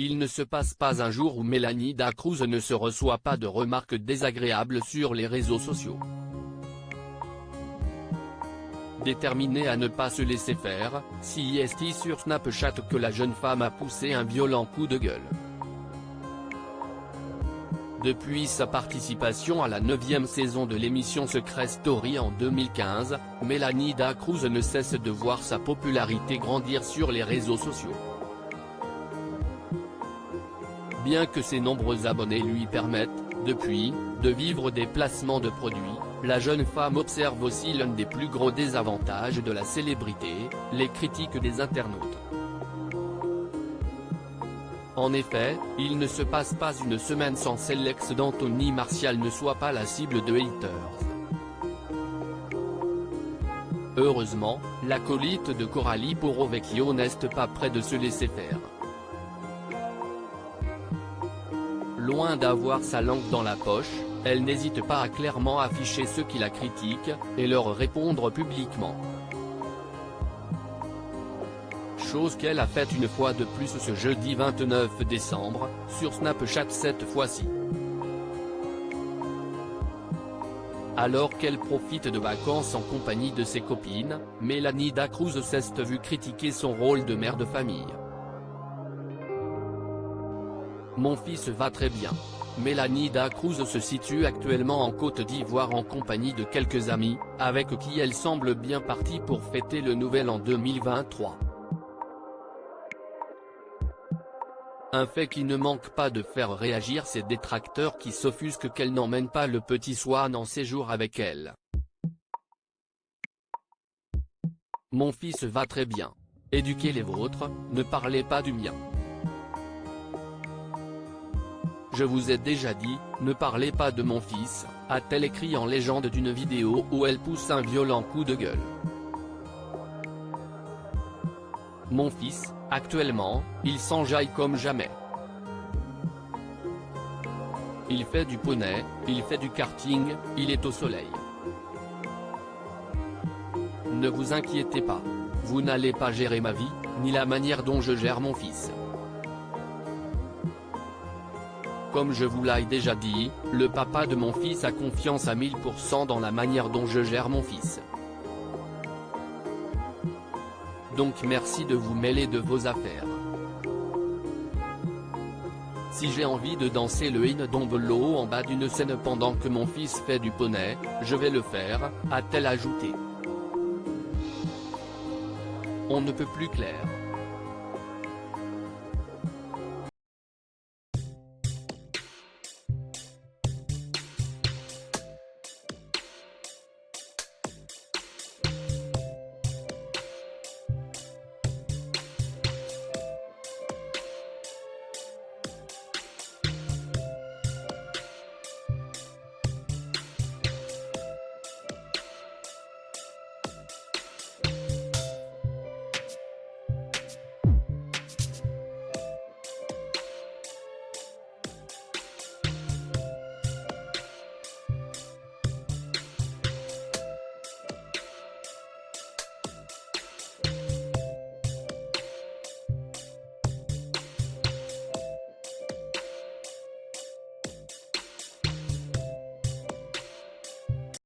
il ne se passe pas un jour où Mélanie Dacruz ne se reçoit pas de remarques désagréables sur les réseaux sociaux. Déterminée à ne pas se laisser faire, c'est sur Snapchat que la jeune femme a poussé un violent coup de gueule. Depuis sa participation à la 9e saison de l'émission Secret Story en 2015, Mélanie Dacruz ne cesse de voir sa popularité grandir sur les réseaux sociaux. Bien que ses nombreux abonnés lui permettent, depuis, de vivre des placements de produits, la jeune femme observe aussi l'un des plus gros désavantages de la célébrité, les critiques des internautes. En effet, il ne se passe pas une semaine sans que l'ex d'Anthony Martial ne soit pas la cible de haters. Heureusement, l'acolyte de Coralie Porro-Vecchio n'est pas près de se laisser faire. Loin d'avoir sa langue dans la poche, elle n'hésite pas à clairement afficher ceux qui la critiquent, et leur répondre publiquement. Chose qu'elle a faite une fois de plus ce jeudi 29 décembre, sur Snapchat cette fois-ci. Alors qu'elle profite de vacances en compagnie de ses copines, Mélanie Dacruz s'est vue critiquer son rôle de mère de famille. Mon fils va très bien. Mélanie Dacruz se situe actuellement en Côte d'Ivoire en compagnie de quelques amis, avec qui elle semble bien partie pour fêter le nouvel an 2023. Un fait qui ne manque pas de faire réagir ses détracteurs qui s'offusquent qu'elle n'emmène pas le petit Swan en séjour avec elle. Mon fils va très bien. Éduquez les vôtres, ne parlez pas du mien. Je vous ai déjà dit, ne parlez pas de mon fils, a-t-elle écrit en légende d'une vidéo où elle pousse un violent coup de gueule. Mon fils, actuellement, il s'enjaille comme jamais. Il fait du poney, il fait du karting, il est au soleil. Ne vous inquiétez pas. Vous n'allez pas gérer ma vie, ni la manière dont je gère mon fils. Comme je vous l'ai déjà dit, le papa de mon fils a confiance à 1000% dans la manière dont je gère mon fils. Donc merci de vous mêler de vos affaires. Si j'ai envie de danser le Hymne d'Ombolo en bas d'une scène pendant que mon fils fait du poney, je vais le faire, a-t-elle ajouté. On ne peut plus clair.